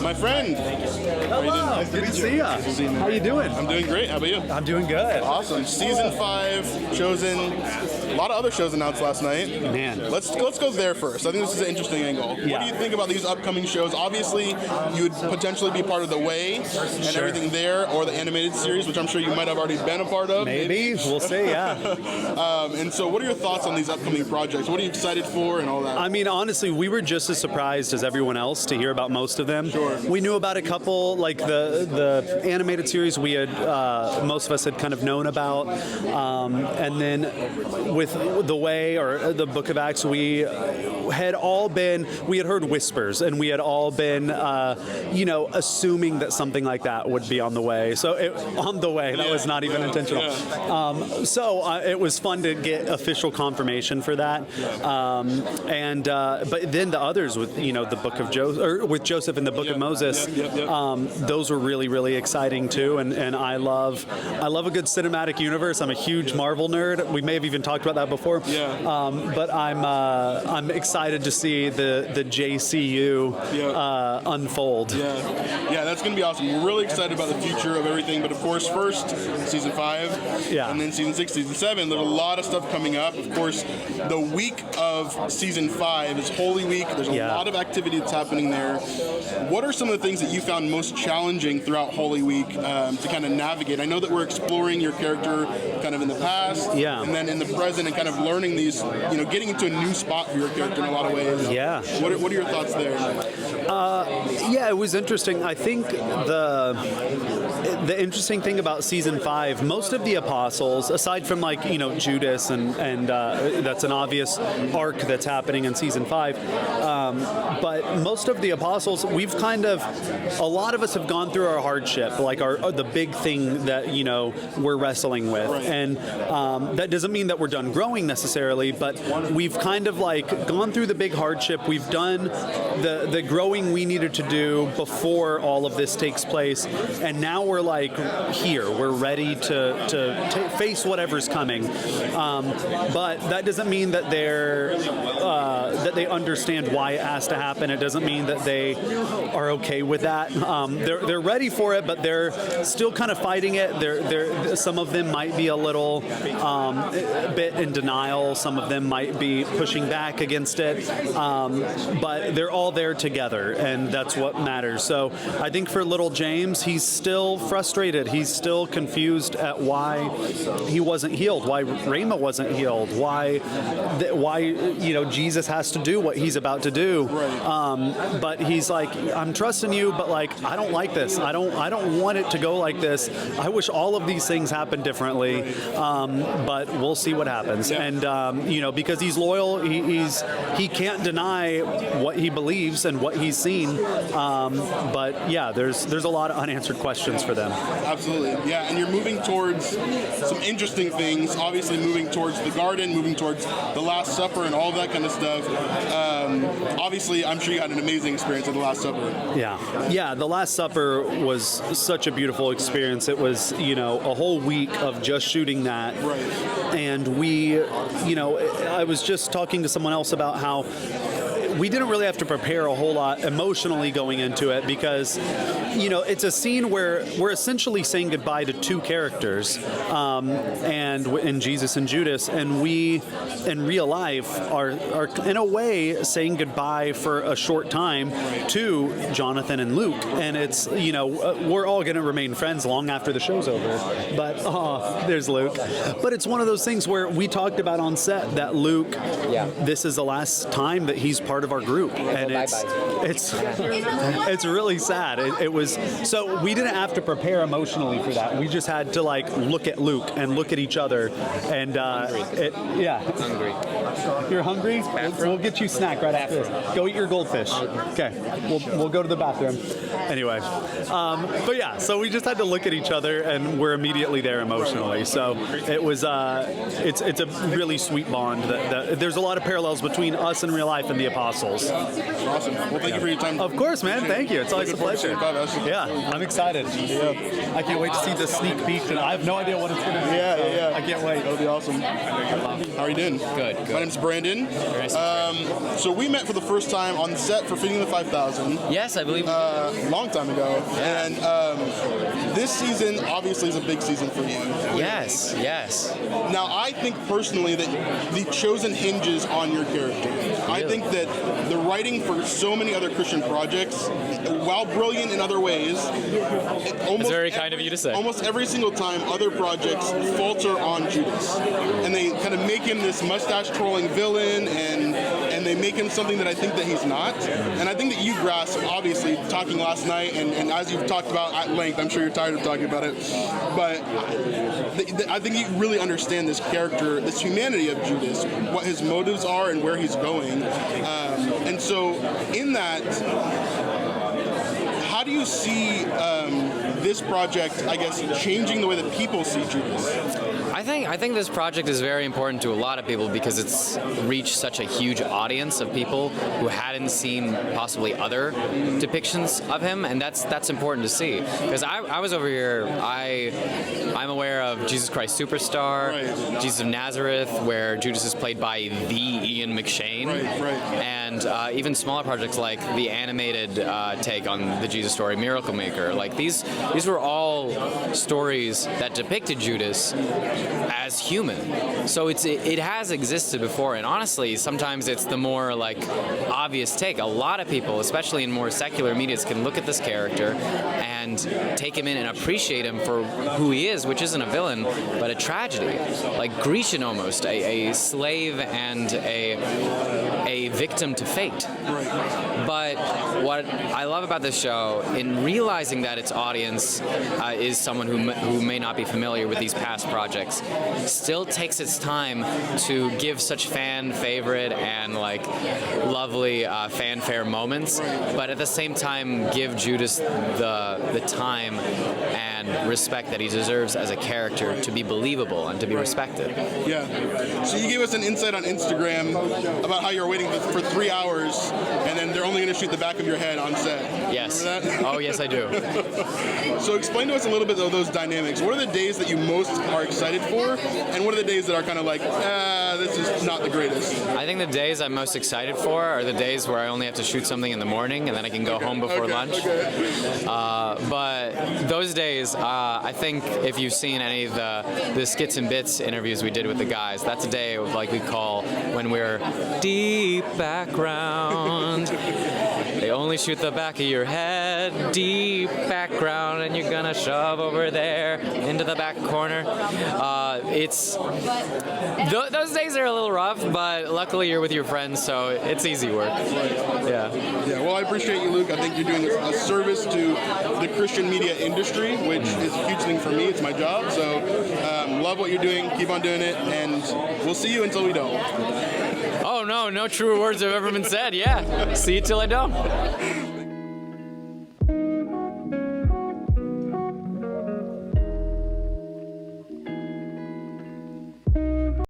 My friend. Hello. Good to see you. How you doing? I'm doing great. How about you? I'm doing good. Awesome. Season 5, Chosen. A lot of other shows announced last night. Man. Let's go there first. I think this is an interesting angle. Yeah. What do you think about these upcoming shows? Obviously, you would potentially be part of The Way and everything there, or the animated series, which I'm sure you might have already been a part of. Maybe. We'll see, yeah. And so what are your thoughts on these upcoming projects? What are you excited for and all that? I mean, honestly, we were just as surprised as everyone else to hear about most of them. Sure. We knew about a couple, like the animated series we had, most of us had kind of known about. And then with The Way, or the Book of Acts, we had heard whispers, and we had all been, assuming that something like that would be on the way. So that was not even intentional. Yeah. So it was fun to get official confirmation for that. But then the others with the Book of Joseph, or with Joseph and the Book of Moses, those were really, really exciting too. And I love a good cinematic universe. I'm a huge Marvel nerd. We may have even talked about that before. Yeah. But I'm excited to see the JCU unfold. Yeah, that's going to be awesome. We're really excited about the future of everything. But of course, first season 5, and then season 6, season 7. There's a lot of stuff coming up. Of course, the week of season 5 is Holy Week. There's a lot of activity that's happening there. What are some of the things that you found most challenging throughout Holy Week to kind of navigate? I know that we're exploring your character kind of in the past, and then in the present, and kind of learning these, getting into a new spot for your character in a lot of ways. Yeah. What are your thoughts there? It was interesting. I think the interesting thing about season 5, most of the apostles, aside from Judas and that's an obvious arc that's happening in season 5, but most of the apostles, we've a lot of us have gone through our hardship, like the big thing that we're wrestling with, and that doesn't mean that we're done growing necessarily, but we've gone through the big hardship. We've done the growing we needed to do before all of this takes place, and now we're here. We're ready to face whatever's coming. But that doesn't mean that that they understand why it has to happen. It doesn't mean that they are okay with that. They're ready for it, but they're still kind of fighting it. Some of them might be a little bit in denial. Some of them might be pushing back against it. But they're all there together, and that's what matters. So I think for little James, he's still frustrated. He's still confused at why he wasn't healed, why Rama wasn't healed, why Jesus has to do what he's about to do. But he's like, I'm trusting you, but I don't like this. I don't want it to go like this. I wish all of these things happened differently. But we'll see what happens. And because he's loyal, he can't deny what he believes and what he's seen. But yeah, there's a lot of unanswered questions for them. Absolutely, yeah. And you're moving towards some interesting things. Obviously, moving towards the garden, moving towards the Last Supper, and all of that kind of stuff. Obviously, I'm sure you had an amazing experience at the Last Supper. Yeah. The Last Supper was such a beautiful experience. It was a whole week of just shooting that. Right. And I was just talking to someone else about how we didn't really have to prepare a whole lot emotionally going into it, because it's a scene where we're essentially saying goodbye to two characters, and in Jesus and Judas, and we in real life are in a way saying goodbye for a short time to Jonathan and Luke, and it's we're all going to remain friends long after the show's over, but there's Luke. But it's one of those things where we talked about on set that Luke, this is the last time that he's part of our group, and it's really sad. It was, so we didn't have to prepare emotionally for that. We just had to look at Luke and look at each other, and Hungry. You're hungry? We'll get you a snack right after this. Go eat your goldfish. Okay, we'll go to the bathroom. Anyway, but yeah, so we just had to look at each other, and we're immediately there emotionally. So it was it's a really sweet bond. That there's a lot of parallels between us in real life and the Apostles. apostles. Awesome. Well, thank you for your time. Of course, man. Thank you. It's always a Looking forward to pleasure. seeing 5S. Yeah, I'm excited. I can't wait to see the sneak peek, and I have no idea what it's going to be. Yeah. I can't wait. That'll be awesome. How are you doing? Good. My name's Brandon. So we met for the first time on set for Feeding the 5,000. Yes, I believe. Long time ago. Yeah. And this season obviously is a big season for you. Yes. Now, I think personally that The Chosen hinges on your character. I think that the writing for so many other Christian projects, while brilliant in other ways, It's very kind of you to say. Almost every single time other projects falter on Judas. And they kind of make him this mustache-twirling villain, and they make him something that I think that he's not. And I think that you grasp, obviously, talking last night, and as you've talked about at length, I'm sure you're tired of talking about it, but I think you really understand this character, this humanity of Judas, what his motives are and where he's going. And so in that, how do you see this project, I guess, changing the way that people see Judas? I think this project is very important to a lot of people because it's reached such a huge audience of people who hadn't seen possibly other depictions of him, and that's important to see. Because I was over here, I'm aware of Jesus Christ Superstar, Right. Jesus of Nazareth, where Judas is played by the Ian McShane, Right. and even smaller projects like the animated take on the Jesus story, Miracle Maker. Like these were all stories that depicted Judas as human. So it has existed before, and honestly, sometimes it's the more like obvious take. A lot of people, especially in more secular medias, can look at this character and take him in and appreciate him for who he is, which isn't a villain, but a tragedy. Like Grecian almost, a slave and a victim to fate. But what I love about this show, in realizing that its audience is someone who may not be familiar with these past projects, still takes its time to give such fan favorite and like lovely fanfare moments, but at the same time give Judas the time and respect that he deserves as a character to be believable and to be respected. Yeah. So you gave us an insight on Instagram about how you're waiting for 3 hours, and then they're only going to shoot the back of your head on set. Yes. Remember that? Oh, yes, I do. So explain to us a little bit of those dynamics. What are the days that you most are excited for, and what are the days that are kind of like, this is not the greatest? I think the days I'm most excited for are the days where I only have to shoot something in the morning and then I can go home before lunch. But those days, I think if you've seen any of the Skits and Bits interviews we did with the guys, that's a day like we call when we're deep background. They only shoot the back of your head, deep background, and you're gonna shove over there into the back corner. Those days are a little rough, but luckily you're with your friends, so it's easy work. Yeah. Well, I appreciate you, Luke. I think you're doing a service to the Christian media industry, which is a huge thing for me. It's my job. So love what you're doing. Keep on doing it, and we'll see you until we don't. Oh, no truer words have ever been said. Yeah. See you till I don't.